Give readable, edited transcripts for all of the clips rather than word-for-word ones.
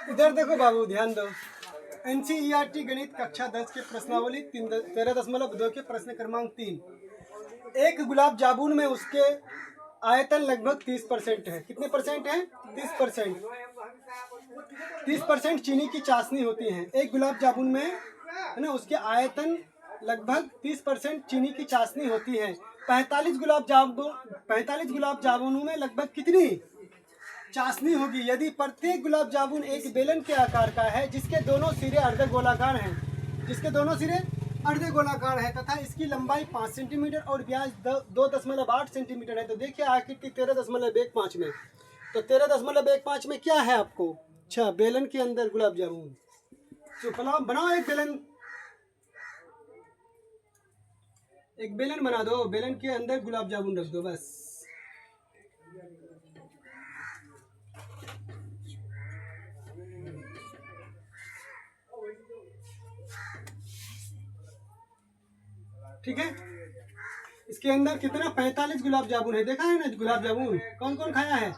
इधर देखो बाबू, ध्यान दो। NCERT गणित कक्षा 10 के प्रश्नावली 13.2 के प्रश्न क्रमांक 3। एक गुलाब जामुन में उसके आयतन लगभग 30% है। कितने परसेंट है? 30%। 30% चीनी की चाशनी होती है। एक गुलाब जामुन में है ना, उसके आयतन लगभग 30% चीनी की चाशनी होती है। 45 गुलाब जामुनों में लगभग कितनी चाशनी होगी? यदि प्रत्येक गुलाब जामुन एक बेलन के आकार का है जिसके दोनों सिरे अर्धगोलाकार हैं, तथा इसकी लंबाई 5 सेंटीमीटर और व्यास 2.8 सेंटीमीटर है, तो देखिए आकृति 13.15 में। तो 13.15 में क्या है आपको? अच्छा, बेलन के अंदर गुलाब जामुन। तो बनाओ एक बेलन बना दो। बेलन के अंदर गुलाब जामुन रख दो बस। ठीक है, इसके अंदर कितना 45 गुलाब जामुन है। देखा है ना गुलाब जामुन? कौन कौन खाया है?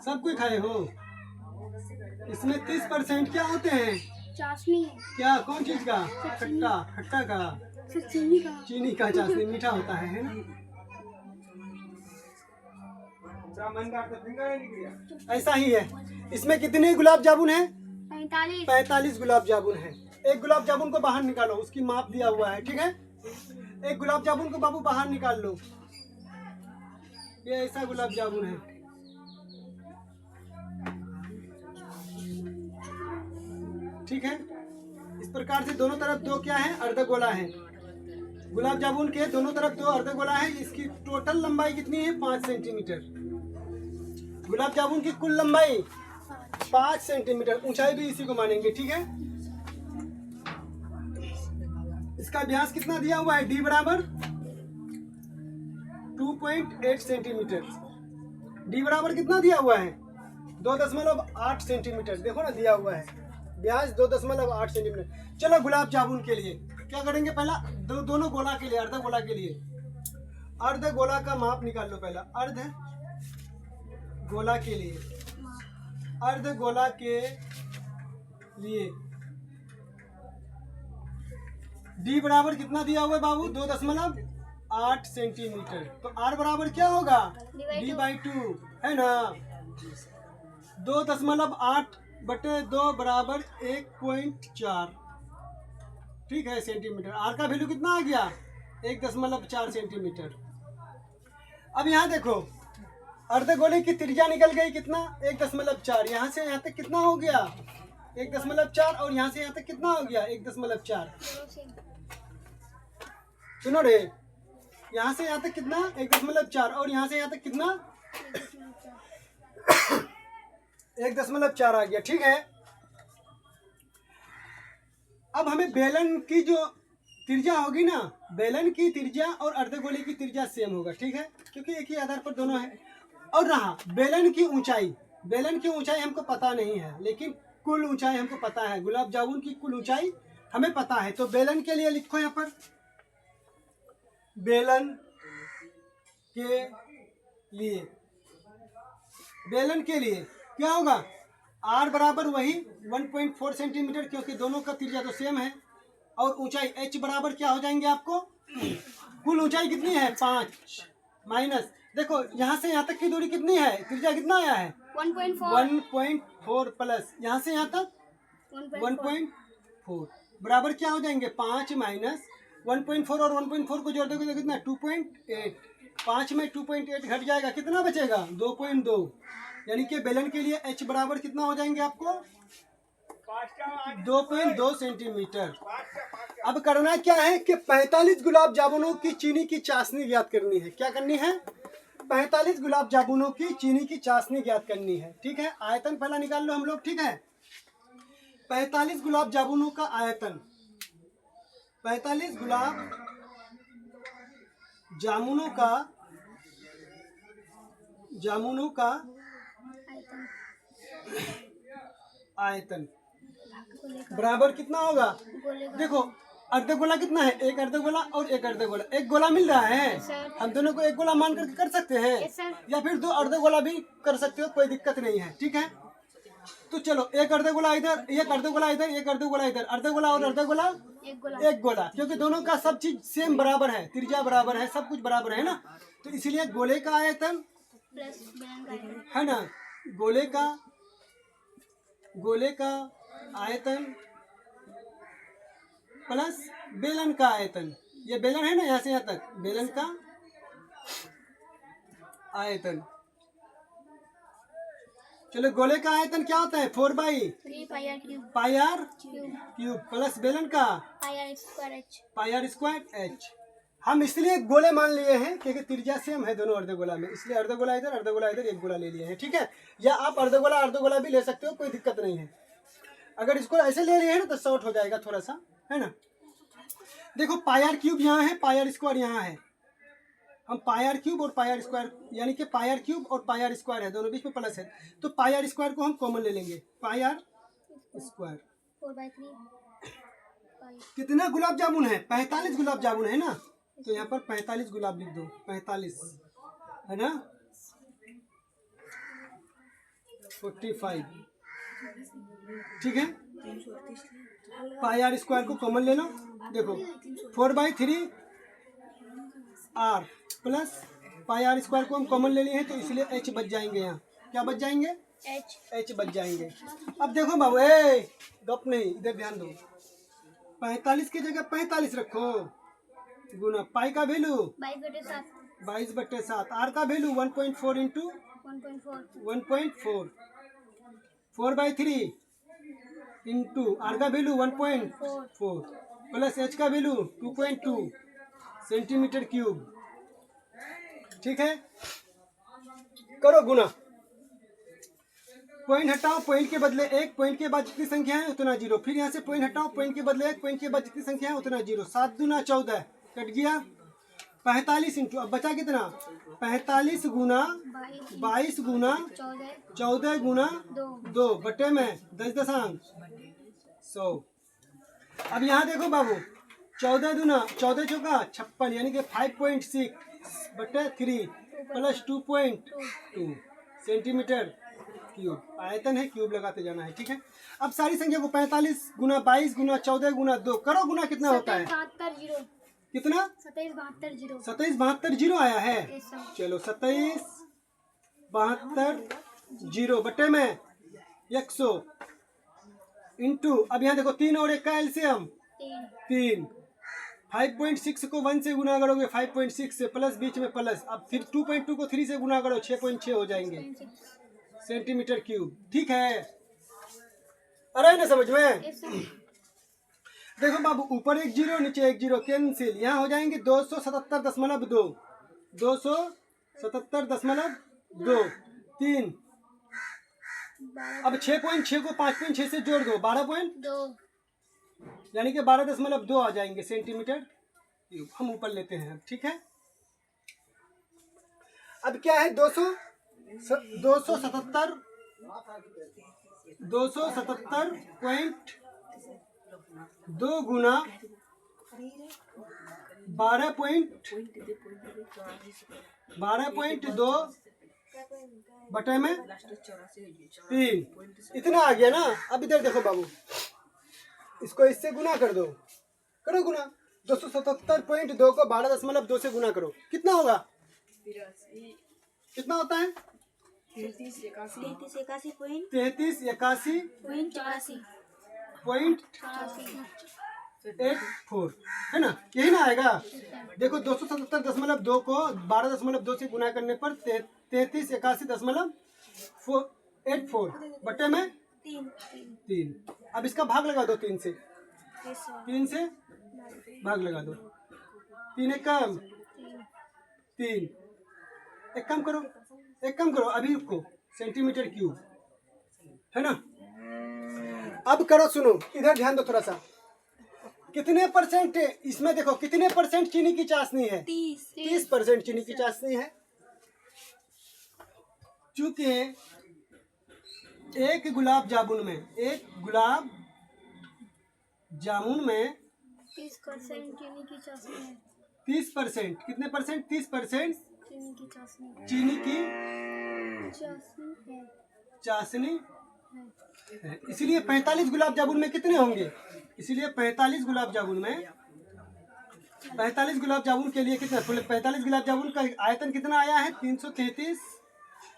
सब कोई खाए हो। इसमें 30% क्या होते हैं? चाशनी। क्या? कौन चीज का? खट्टा का, चीनी का चाशनी मीठा होता है ना? ऐसा ही है। इसमें कितने गुलाब जामुन है? 45 गुलाब जामुन है। एक गुलाब जामुन को बाहर निकालो, उसकी माप दिया हुआ है। ठीक है, एक गुलाब जामुन को बाबू बाहर निकाल लो। ये ऐसा गुलाब जामुन है। ठीक है, इस प्रकार से दोनों तरफ दो क्या है? अर्धगोला है। गुलाब जामुन के दोनों तरफ दो अर्धगोला है। इसकी टोटल लंबाई कितनी है? 5 सेंटीमीटर। गुलाब जामुन की कुल लंबाई 5 सेंटीमीटर। ऊंचाई भी इसी को मानेंगे। ठीक है, इसका व्यास कितना दिया हुआ है? D बराबर 2.8 सेंटीमीटर। D बराबर कितना दिया हुआ है? 2.8 सेंटीमीटर। देखो ना, दिया हुआ है व्यास 2.8 सेंटीमीटर। चलो गुलाब जामुन के लिए क्या करेंगे? पहला दोनों गोला के लिए, अर्धगोला के लिए अर्धगोला का माप निकाल लो। पहला अर्धगोला के लिए D बराबर कितना दिया हुआ है बाबू? 2.8 सेंटीमीटर। तो R बराबर क्या होगा? D/2 है ना। 2.8/2 बराबर 1.4। ठीक है, सेंटीमीटर। R का वैल्यू कितना आ गया? 1.4 सेंटीमीटर। अब यहाँ देखो, अर्धगोले की त्रिज्या निकल गई कितना? 1.4। यहाँ से यहाँ तक कितना हो गया? 1.4। और यहाँ से यहाँ तक कितना हो गया? 1.4। सुनो रे, यहाँ से यहाँ तक कितना? 1.4। और यहाँ से यहाँ तक कितना? 1.4 आ गया। ठीक है, अब हमें बेलन की जो त्रिज्या होगी ना, बेलन की त्रिज्या और अर्धगोले की त्रिज्या सेम होगा। ठीक है, क्योंकि एक ही आधार पर दोनों है। और रहा बेलन की ऊंचाई हमको पता नहीं है, लेकिन कुल ऊंचाई हमको पता है। गुलाब जामुन की कुल ऊंचाई हमें पता है। तो बेलन के लिए लिखो यहाँ पर, बेलन के लिए क्या होगा? R बराबर वही 1.4 सेंटीमीटर, क्योंकि दोनों का त्रिज्या तो सेम है। और ऊंचाई H बराबर क्या हो जाएंगे आपको? कुल ऊंचाई कितनी है? 5 माइनस, देखो यहाँ से यहाँ तक की दूरी कितनी है? त्रिज्या कितना आया है? 1.4 प्लस यहाँ से यहाँ तक 1.4 बराबर क्या हो जाएंगे? 5 माइनस 1.4 और 1.4 को जोड़ दोगे तो कितना? 2.8। 5 में 2.8 घट जाएगा, कितना बचेगा? 2.2। यानी कि बेलन के लिए H बराबर कितना हो जाएंगे आपको? 2.2 सेंटीमीटर। अब करना क्या है कि 45 गुलाब जामुनों की चीनी की चाशनी ज्ञात करनी है। क्या करनी है? 45 गुलाब जामुनों की चीनी की चाशनी ज्ञात करनी है। ठीक है, आयतन पहला निकाल लो हम लोग। ठीक है, 45 गुलाब जामुनों का आयतन, 45 गुलाब जामुनों का आयतन बराबर कितना होगा? देखो अर्ध गोला कितना है? एक अर्ध गोला और एक अर्ध गोला, एक गोला मिल रहा है। सर। हम दोनों को एक गोला मान करके कर सकते हैं, यस सर। या फिर दो अर्ध गोला भी कर सकते हो, कोई दिक्कत नहीं है। ठीक है, तो चलो एक अर्ध गोला इधर, एक अर्ध गोला इधर, एक अर्ध गोला इधर, अर्ध गोला और अर्ध गोला एक गोला। एक गोला, क्योंकि दोनों का सब चीज सेम बराबर है, त्रिज्या बराबर है, सब कुछ बराबर है ना, तो इसीलिए गोले का आयतन प्लस बेलन का आयतन। है ना, गोले का आयतन प्लस बेलन का आयतन, ये बेलन है ना, यहाँ से यहाँ तक बेलन का आयतन। चलो गोले का आयतन क्या होता है? 4/3 pi R cube. Pi R cube. Cube plus बेलन का pi R square H. Pi R square H. हम इसलिए गोले मान लिए हैं क्योंकि त्रिज्या सेम है दोनों अर्ध गोला में, इसलिए अर्ध गोला इधर, अर्ध गोला इधर, एक गोला ले लिए हैं। ठीक है, या आप अर्ध गोला भी ले सकते हो, कोई दिक्कत नहीं है। अगर इसको ऐसे ले लिए हैं ना तो शॉर्ट हो जाएगा थोड़ा सा, है ना। देखो पाई आर क्यूब यहाँ है, पाई आर स्क्वायर यहाँ है, हम पाई आर क्यूब और पाई आर स्क्वायर, यानी कि पाई आर क्यूब और पाई आर स्क्वायर है, दोनों बीच में प्लस है, तो पाई आर स्क्वायर को हम कॉमन ले लेंगे, पाई आर स्क्वायर। 4/3 कितना गुलाब जामुन है? 45 गुलाब जामुन है ना, तो यहाँ पर 45 गुलाब लिख दो, 45 है ना, 45। ठीक है, पाई आर स्क्वायर को कॉमन ले लो। देखो 4/3 R plus pi R square को हम कॉमन ले लिए हैं, तो इसलिए एच बच जाएंगे। यहाँ क्या बच जाएंगे? एच बच जाएंगे। अब देखो बाबू, गप नहीं, इधर ध्यान दो, 45 की जगह 45 रखो, गुना पाई का वैल्यू 22/7, आर का वैल्यू 1.4 इंटू 1.4, 4/3 इंटू आर का वैल्यू 1.4 प्लस एच का वैल्यू 2.2 सेंटीमीटर क्यूब। ठीक है, करो गुना, पॉइंट हटाओ, पॉइंट के बदले एक, पॉइंट के बाद जितनी संख्या है उतना जीरो, फिर यहाँ से पॉइंट हटाओ, पॉइंट के बदले एक, पॉइंट के बाद जितनी संख्या है उतना जीरो, 7 दूना 14 कट गया, 45 इंटू, अब बचा कितना? 45 गुना 22 गुना 14 गुना 2 बटे में 10.100। अब यहाँ देखो बाबू, 14 दूना 14 चौका 56, यानी कि 5.6 बटे 3 प्लस 2.2 सेंटीमीटर क्यूब। आयतन है, क्यूब लगाते जाना है। ठीक है, अब सारी संख्या को 45 गुना 22 गुना 14 गुना 2 करो, गुना कितना होता है? कितना? 2772 आया है। चलो 2772 बटे में 100 इंटू, अब यहाँ देखो 3 और 1 का एलसीएम 3, 5.6 को 1 से गुना करोगे 5.6 से, प्लस बीच में प्लस, अब फिर 2.2 को 3 से गुना करो 6.6 हो जाएंगे सेंटीमीटर क्यूब। ठीक है, अरे ना समझ में? देखो बाबू, ऊपर 1 0 नीचे 1 0 कैंसिल, यहाँ हो जाएंगे 277.2, 277.2 3। अब 6.6 को 5.6 से जोड़ दो, 12.2, यानी कि 12.2 आ जाएंगे सेंटीमीटर क्यूब। हम ऊपर लेते हैं। ठीक है, अब क्या है? 277.2 गुना 12.2 बटे में 3, इतना आ गया ना। अब इधर देखो बाबू, इसको इससे गुना कर दो, करो गुना, 277.2 को 12.2 से गुना करो, कितना होगा? कितना होता है? 3381.84 है ना, यही ना आएगा। देखो 277.2 को 12.2 से गुना करने पर 3381.84 बटे में 3। अब इसका भाग लगा दो 3 से, 3 से भाग लगा दो, 3 एक कम 3, एक कम करो, एक कम करो, अभी को सेंटीमीटर क्यूब है ना। अब करो, सुनो, इधर ध्यान दो थोड़ा सा, कितने परसेंट इसमें देखो, कितने परसेंट चीनी की चाशनी है? 30% चीनी की चाशनी है। चूंकि एक गुलाब जामुन में 30% चीनी की चाशनी है। 30%, कितने परसेंट? 30% चीनी की चाशनी चीनी की चाशनी है। चाशनी है। है। इसीलिए 45 गुलाब जामुन में कितने होंगे? इसीलिए 45 गुलाब जामुन में 45 गुलाब जामुन के लिए कितना? 45 गुलाब जामुन का आयतन कितना आया है? 333,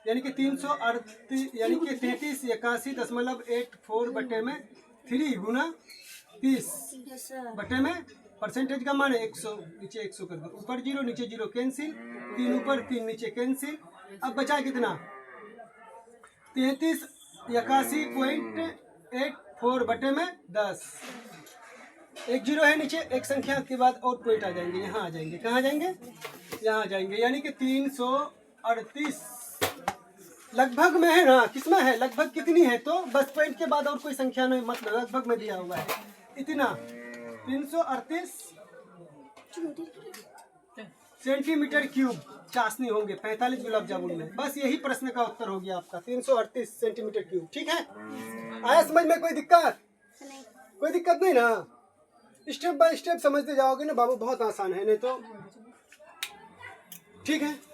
यानी कि 338, यानी कि 3381.84 बटे में 3 गुना 30 बटे में परसेंटेज का मान है 100, नीचे 100 कर दो, ऊपर 0 नीचे 0 कैंसिल, 3 ऊपर 3 नीचे कैंसिल। अब बचा कितना? 3381.84 बटे में 10। एक 0 है नीचे, एक संख्या के बाद और पॉइंट आ जाएंगे, यहाँ आ जाएंगे। कहाँ जाएंगे? यहाँ जाएंगे, यानी कि 338 लगभग में है ना। किसमें है? लगभग कितनी है? तो बस पॉइंट के बाद और कोई संख्या नहीं, मतलब लगभग में दिया हुआ है इतना। 338 सेंटीमीटर क्यूब चाशनी होंगे 45 गुलाब जामुन में। बस यही प्रश्न का उत्तर हो गया आपका, 338 सेंटीमीटर क्यूब। ठीक है, आया समझ में? कोई दिक्कत? नहीं। कोई दिक्कत नहीं ना? स्टेप बाय स्टेप समझते जाओगे ना बाबू, बहुत आसान है, नहीं तो ठीक है।